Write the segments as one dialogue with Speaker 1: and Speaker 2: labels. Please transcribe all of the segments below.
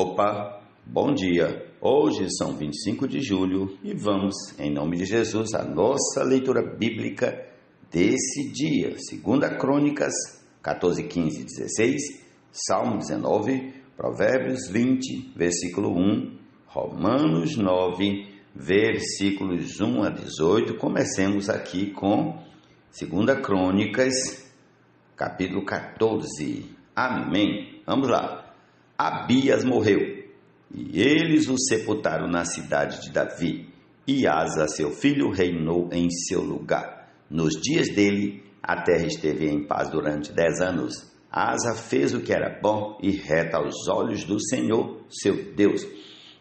Speaker 1: Opa, bom dia! Hoje são 25 de julho e vamos, em nome de Jesus, a nossa leitura bíblica desse dia. 2 Crônicas 14, 15 e 16, Salmo 19, Provérbios 20, versículo 1, Romanos 9, versículos 1 a 18. Comecemos aqui com 2 Crônicas, capítulo 14. Amém. Vamos lá. Abias morreu, e eles o sepultaram na cidade de Davi, e Asa, seu filho, reinou em seu lugar. Nos dias dele, a terra esteve em paz durante 10 anos. Asa fez o que era bom e reto aos olhos do Senhor, seu Deus,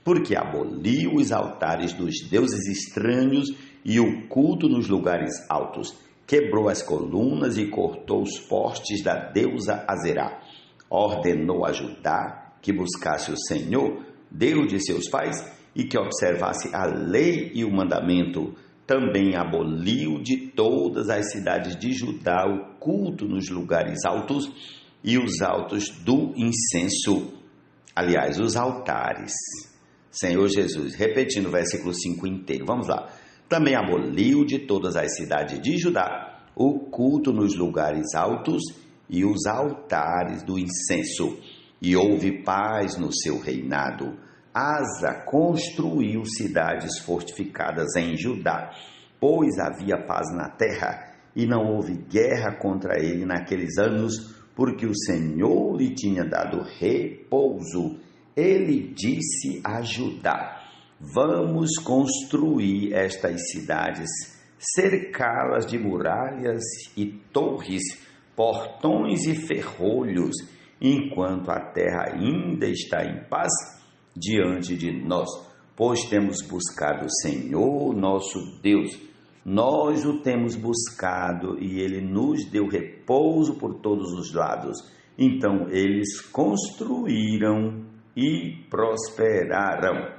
Speaker 1: porque aboliu os altares dos deuses estranhos e o culto nos lugares altos, quebrou as colunas e cortou os postes da deusa Azerá. Ordenou a Judá que buscasse o Senhor, Deus de seus pais, e que observasse a lei e o mandamento. Também aboliu de todas as cidades de Judá o culto nos lugares altos e os altos do incenso. Aliás, os altares. Senhor Jesus, repetindo o versículo 5 inteiro, vamos lá. Também aboliu de todas as cidades de Judá o culto nos lugares altos e os altares do incenso. E houve paz no seu reinado. Asa construiu cidades fortificadas em Judá, pois havia paz na terra, e não houve guerra contra ele naqueles anos, porque o Senhor lhe tinha dado repouso. Ele disse a Judá: vamos construir estas cidades, cercá-las de muralhas e torres, portões e ferrolhos, enquanto a terra ainda está em paz diante de nós, pois temos buscado o Senhor nosso Deus. Nós o temos buscado e ele nos deu repouso por todos os lados. Então eles construíram e prosperaram.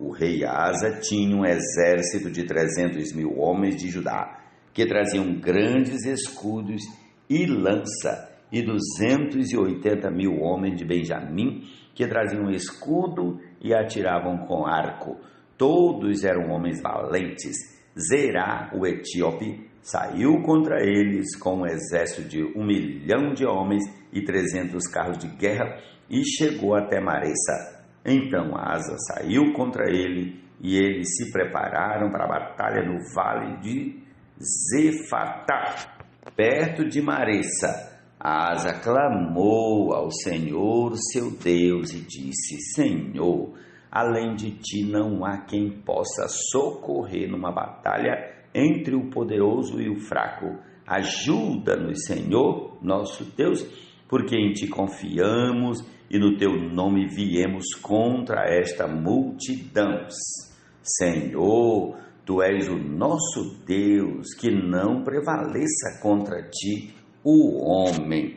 Speaker 1: O rei Asa tinha um exército de 300.000 homens de Judá, que traziam grandes escudos e lança, e 280.000 homens de Benjamim, que traziam escudo e atiravam com arco. Todos eram homens valentes. Zerá, o etíope, saiu contra eles com um exército de 1 milhão de homens e 300 carros de guerra e chegou até Maressa. Então Asa saiu contra ele e eles se prepararam para a batalha no vale de Zefatá, perto de Maressa. Asa clamou ao Senhor, seu Deus, e disse: Senhor, além de ti não há quem possa socorrer numa batalha entre o poderoso e o fraco. Ajuda-nos, Senhor, nosso Deus, porque em ti confiamos e no teu nome viemos contra esta multidão. Senhor, tu és o nosso Deus, que não prevaleça contra ti o homem.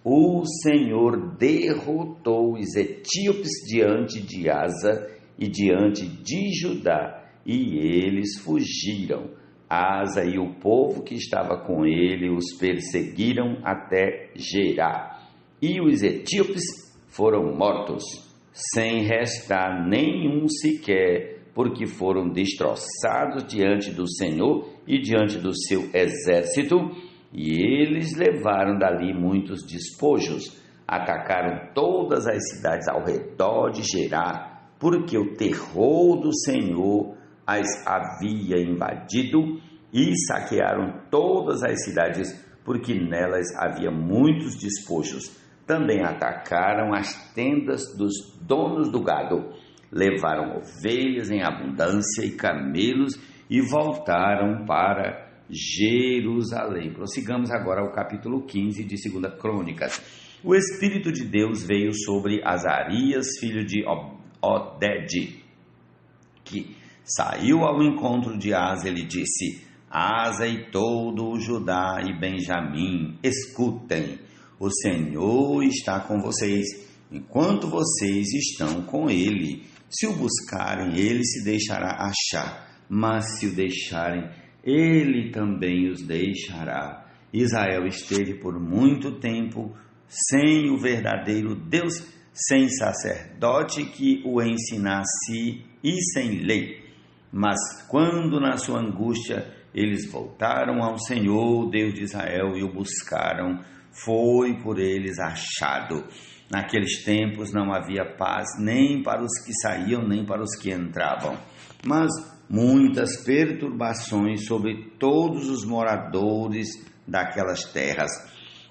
Speaker 1: O Senhor derrotou os etíopes diante de Asa e diante de Judá, e eles fugiram. Asa e o povo que estava com ele os perseguiram até Gerá, e os etíopes foram mortos, sem restar nenhum sequer, porque foram destroçados diante do Senhor e diante do seu exército. E eles levaram dali muitos despojos, atacaram todas as cidades ao redor de Gerá, porque o terror do Senhor as havia invadido, e saquearam todas as cidades, porque nelas havia muitos despojos. Também atacaram as tendas dos donos do gado, levaram ovelhas em abundância e camelos e voltaram para Jerusalém. Prossigamos agora ao capítulo 15 de 2 Crônicas. O Espírito de Deus veio sobre Azarias, filho de Oded, que saiu ao encontro de Asa. Ele disse: Asa e todo o Judá e Benjamim, escutem, o Senhor está com vocês, enquanto vocês estão com ele. Se o buscarem, ele se deixará achar, mas se o deixarem, ele também os deixará. Israel esteve por muito tempo sem o verdadeiro Deus, sem sacerdote que o ensinasse e sem lei. Mas quando na sua angústia eles voltaram ao Senhor, Deus de Israel, e o buscaram, foi por eles achado. Naqueles tempos não havia paz nem para os que saíam, nem para os que entravam, mas muitas perturbações sobre todos os moradores daquelas terras,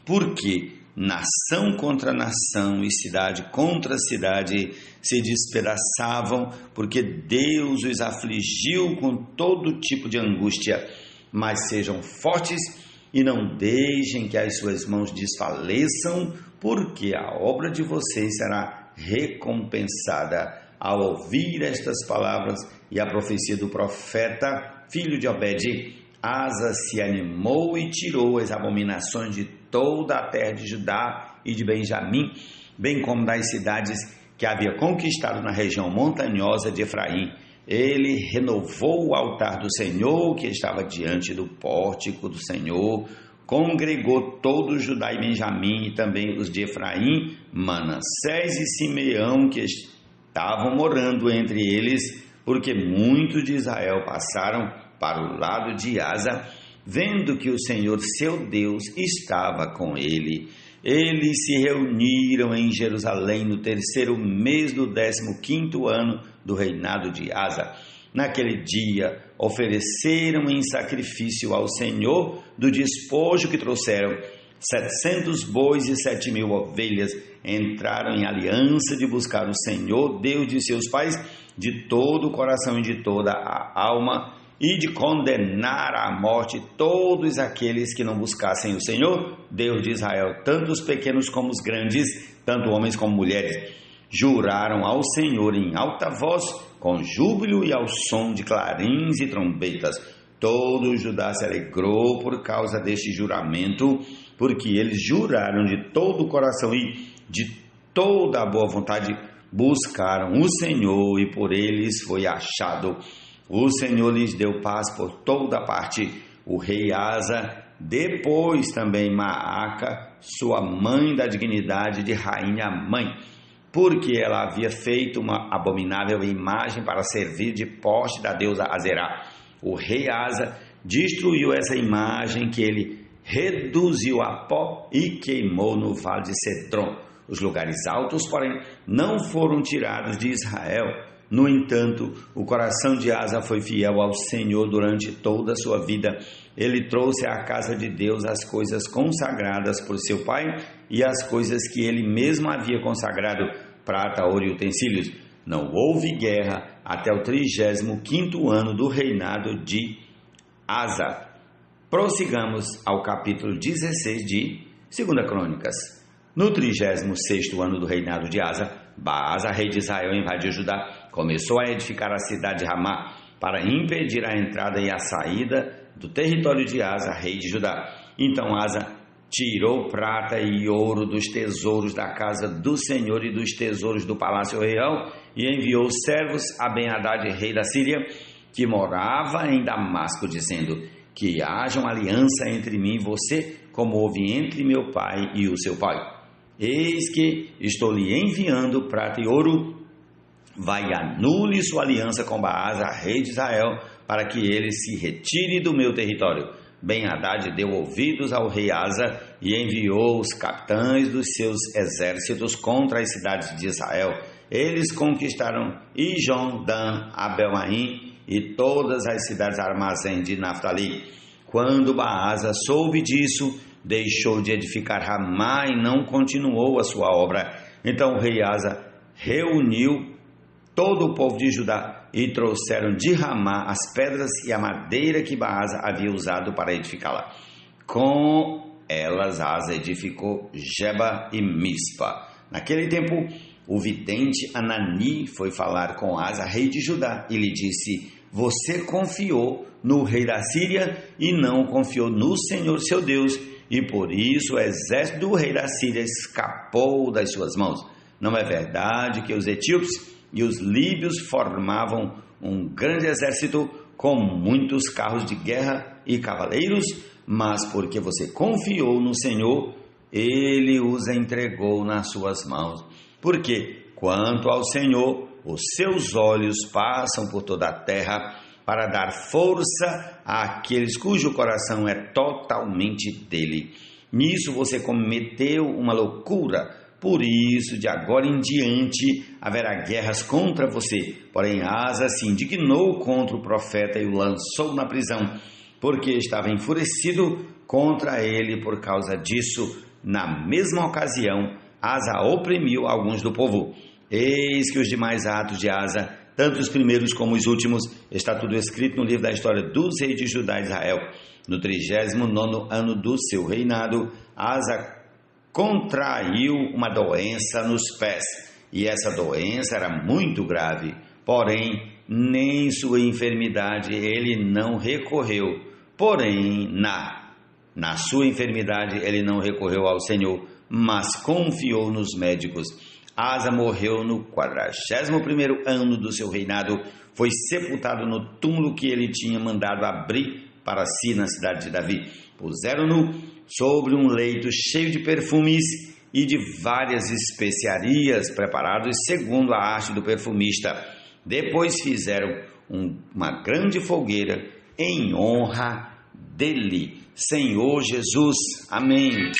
Speaker 1: porque nação contra nação e cidade contra cidade se despedaçavam, porque Deus os afligiu com todo tipo de angústia. Mas sejam fortes e não deixem que as suas mãos desfaleçam, porque a obra de vocês será recompensada. Ao ouvir estas palavras e a profecia do profeta, filho de Obed, Asa se animou e tirou as abominações de toda a terra de Judá e de Benjamim, bem como das cidades que havia conquistado na região montanhosa de Efraim. Ele renovou o altar do Senhor que estava diante do pórtico do Senhor, congregou todo Judá e Benjamim e também os de Efraim, Manassés e Simeão, que estavam morando entre eles, porque muitos de Israel passaram para o lado de Asa, vendo que o Senhor seu Deus estava com ele. Eles se reuniram em Jerusalém no 3º mês do 15º ano do reinado de Asa. Naquele dia, ofereceram em sacrifício ao Senhor do despojo que trouxeram 700 bois e 7.000 ovelhas. Entraram em aliança de buscar o Senhor, Deus de seus pais, de todo o coração e de toda a alma, e de condenar à morte todos aqueles que não buscassem o Senhor, Deus de Israel, tanto os pequenos como os grandes, tanto homens como mulheres. Juraram ao Senhor em alta voz, com júbilo e ao som de clarins e trombetas. Todo o Judá se alegrou por causa deste juramento, porque eles juraram de todo o coração e de toda a boa vontade, buscaram o Senhor e por eles foi achado. O Senhor lhes deu paz por toda parte. O rei Asa, depois também Maaca, sua mãe da dignidade de rainha mãe, porque ela havia feito uma abominável imagem para servir de poste da deusa Azerá. O rei Asa destruiu essa imagem que ele reduziu a pó e queimou no vale de Cedron. Os lugares altos, porém, não foram tirados de Israel. No entanto, o coração de Asa foi fiel ao Senhor durante toda a sua vida. Ele trouxe à casa de Deus as coisas consagradas por seu pai e as coisas que ele mesmo havia consagrado, prata, ouro e utensílios. Não houve guerra até o 35º ano do reinado de Asa. Prossigamos ao capítulo 16 de 2 Crônicas. No 36º ano do reinado de Asa, Baasa, rei de Israel, invadiu Judá, começou a edificar a cidade de Ramá, para impedir a entrada e a saída do território de Asa, rei de Judá. Então Asa tirou prata e ouro dos tesouros da casa do Senhor e dos tesouros do palácio real e enviou servos a Ben-Hadad, rei da Síria, que morava em Damasco, dizendo: que haja uma aliança entre mim e você, como houve entre meu pai e o seu pai. Eis que estou lhe enviando prata e ouro. Vai e anule sua aliança com Baasa, rei de Israel, para que ele se retire do meu território. Ben-Hadad deu ouvidos ao rei Asa e enviou os capitães dos seus exércitos contra as cidades de Israel. Eles conquistaram Ijon, Dan, Abel-Maim e todas as cidades armazém de Naftali. Quando Baasa soube disso, deixou de edificar Ramá e não continuou a sua obra. Então o rei Asa reuniu todo o povo de Judá e trouxeram de Ramá as pedras e a madeira que Baasa havia usado para edificá-la. Com elas Asa edificou Geba e Mispa. Naquele tempo, o vidente Anani foi falar com Asa, rei de Judá, e lhe disse: você confiou no rei da Síria e não confiou no Senhor seu Deus, e por isso o exército do rei da Síria escapou das suas mãos. Não é verdade que os etíopes e os líbios formavam um grande exército com muitos carros de guerra e cavaleiros? Mas porque você confiou no Senhor, ele os entregou nas suas mãos. Porque, quanto ao Senhor, os seus olhos passam por toda a terra para dar força àqueles cujo coração é totalmente dele. Nisso você cometeu uma loucura, por isso de agora em diante haverá guerras contra você. Porém Asa se indignou contra o profeta e o lançou na prisão, porque estava enfurecido contra ele por causa disso. Na mesma ocasião, Asa oprimiu alguns do povo. Eis que os demais atos de Asa, tanto os primeiros como os últimos, está tudo escrito no livro da história dos reis de Judá e Israel. No 39º ano do seu reinado, Asa contraiu uma doença nos pés, e essa doença era muito grave. Porém, nem sua enfermidade ele não recorreu. Porém, na sua enfermidade ele não recorreu ao Senhor, mas confiou nos médicos. Asa morreu no 41º ano do seu reinado, foi sepultado no túmulo que ele tinha mandado abrir para si na cidade de Davi. Puseram-no sobre um leito cheio de perfumes e de várias especiarias preparados segundo a arte do perfumista. Depois fizeram uma grande fogueira em honra dele. Senhor Jesus. Amém.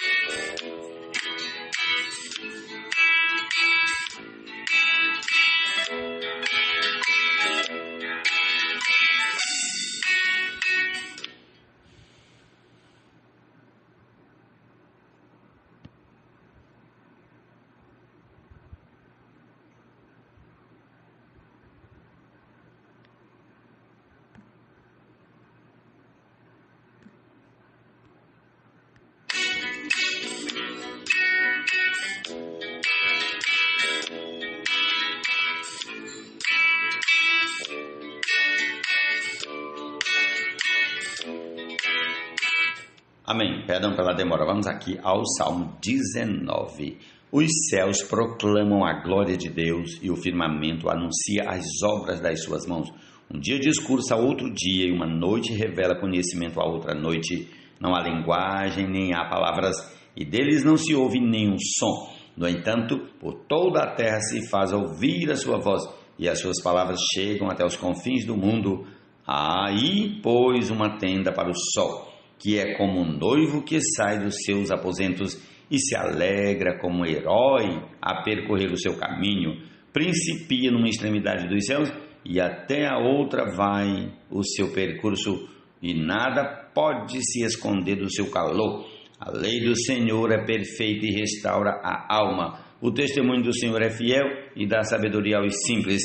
Speaker 1: Amém. Perdão pela demora. Vamos aqui ao Salmo 19. Os céus proclamam a glória de Deus e o firmamento anuncia as obras das suas mãos. Um dia discursa a outro dia e uma noite revela conhecimento a outra noite. Não há linguagem, nem há palavras, e deles não se ouve nenhum som. No entanto, por toda a terra se faz ouvir a sua voz, e as suas palavras chegam até os confins do mundo. Aí pôs uma tenda para o sol, que é como um noivo que sai dos seus aposentos e se alegra como um herói a percorrer o seu caminho. Principia numa extremidade dos céus e até a outra vai o seu percurso, e nada pode se esconder do seu calor. A lei do Senhor é perfeita e restaura a alma. O testemunho do Senhor é fiel e dá sabedoria aos simples.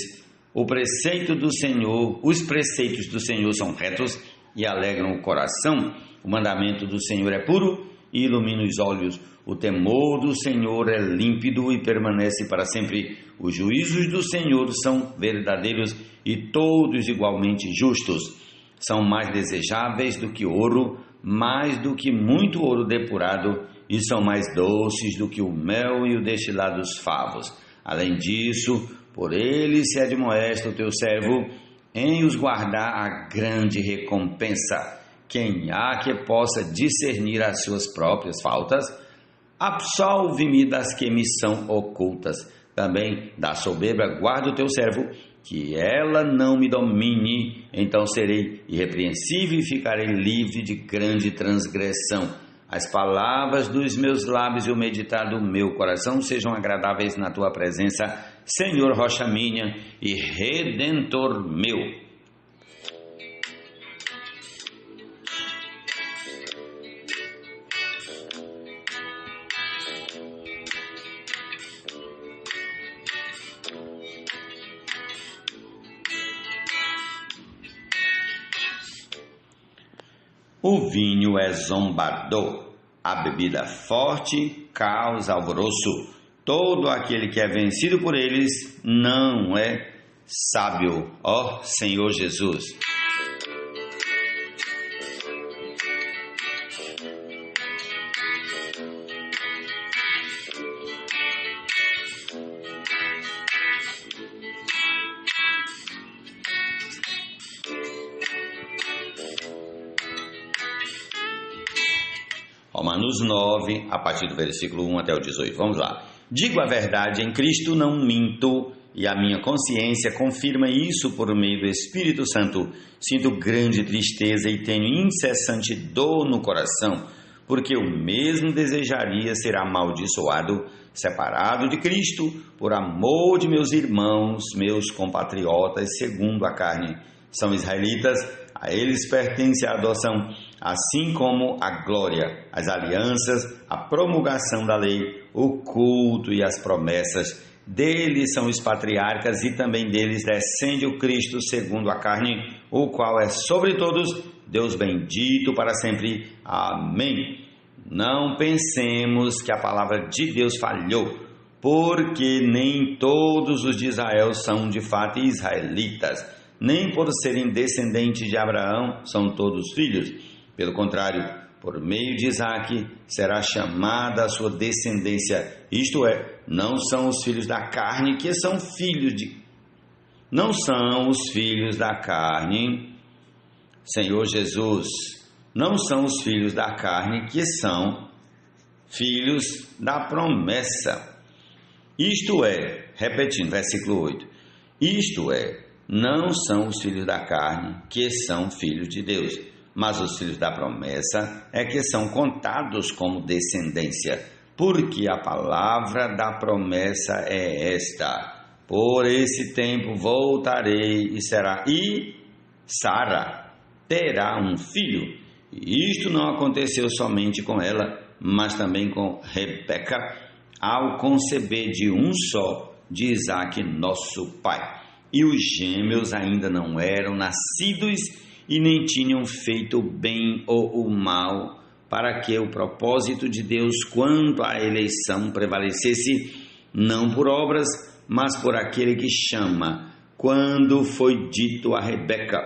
Speaker 1: Os preceitos do Senhor são retos e alegram o coração. O mandamento do Senhor é puro e ilumina os olhos. O temor do Senhor é límpido e permanece para sempre. Os juízos do Senhor são verdadeiros e todos igualmente justos. São mais desejáveis do que ouro, mais do que muito ouro depurado, e são mais doces do que o mel e o destilado dos favos. Além disso, por ele se admoesta o teu servo em os guardar a grande recompensa. Quem há que possa discernir as suas próprias faltas? Absolve-me das que me são ocultas. Também da soberba guarda o teu servo, que ela não me domine. Então serei irrepreensível e ficarei livre de grande transgressão. As palavras dos meus lábios e o meditar do meu coração sejam agradáveis na tua presença, Senhor, rocha minha e redentor meu. O vinho é zombador, a bebida forte causa alvoroço. Todo aquele que é vencido por eles não é sábio, ó Senhor Jesus. Romanos 9, a partir do versículo 1 até o 18. Vamos lá. Digo a verdade em Cristo, não minto, e a minha consciência confirma isso por meio do Espírito Santo. Sinto grande tristeza e tenho incessante dor no coração, porque eu mesmo desejaria ser amaldiçoado, separado de Cristo, por amor de meus irmãos, meus compatriotas, segundo a carne. São israelitas, a eles pertence a adoção, assim como a glória, as alianças, a promulgação da lei, o culto e as promessas. Deles são os patriarcas e também deles descende o Cristo segundo a carne, o qual é sobre todos, Deus bendito para sempre. Amém. Não pensemos que a palavra de Deus falhou, porque nem todos os de Israel são de fato israelitas, nem por serem descendentes de Abraão são todos filhos. Pelo contrário, por meio de Isaque será chamada a sua descendência, isto é, não são os filhos da carne que são filhos de... Não são os filhos da carne, Senhor Jesus, não são os filhos da carne que são filhos da promessa. Isto é, repetindo, versículo 8, isto é, não são os filhos da carne que são filhos de Deus, mas os filhos da promessa é que são contados como descendência, porque a palavra da promessa é esta: por esse tempo voltarei e Sara terá um filho. E isto não aconteceu somente com ela, mas também com Rebeca, ao conceber de um só de Isaque, nosso pai. E os gêmeos ainda não eram nascidos e nem tinham feito o bem ou o mal, para que o propósito de Deus quanto à eleição prevalecesse, não por obras, mas por aquele que chama. Quando foi dito a Rebeca: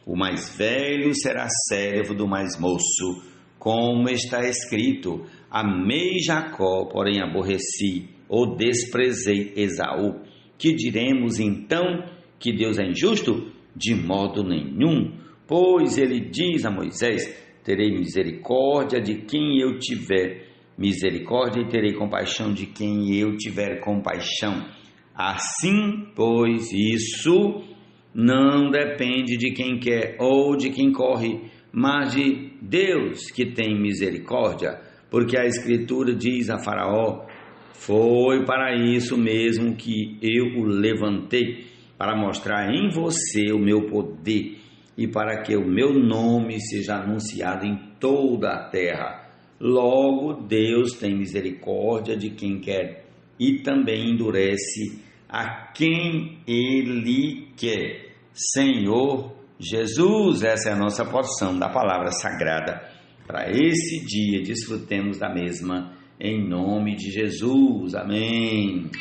Speaker 1: o mais velho será servo do mais moço, como está escrito: amei Jacó, porém aborreci ou desprezei Esaú. Que diremos então? Que Deus é injusto? De modo nenhum, pois ele diz a Moisés: terei misericórdia de quem eu tiver misericórdia e terei compaixão de quem eu tiver compaixão. Assim, pois, isso não depende de quem quer ou de quem corre, mas de Deus que tem misericórdia, porque a Escritura diz a Faraó: foi para isso mesmo que eu o levantei, para mostrar em você o meu poder e para que o meu nome seja anunciado em toda a terra. Logo, Deus tem misericórdia de quem quer e também endurece a quem Ele quer. Senhor Jesus, essa é a nossa porção da palavra sagrada. Para esse dia, desfrutemos da mesma, em nome de Jesus. Amém.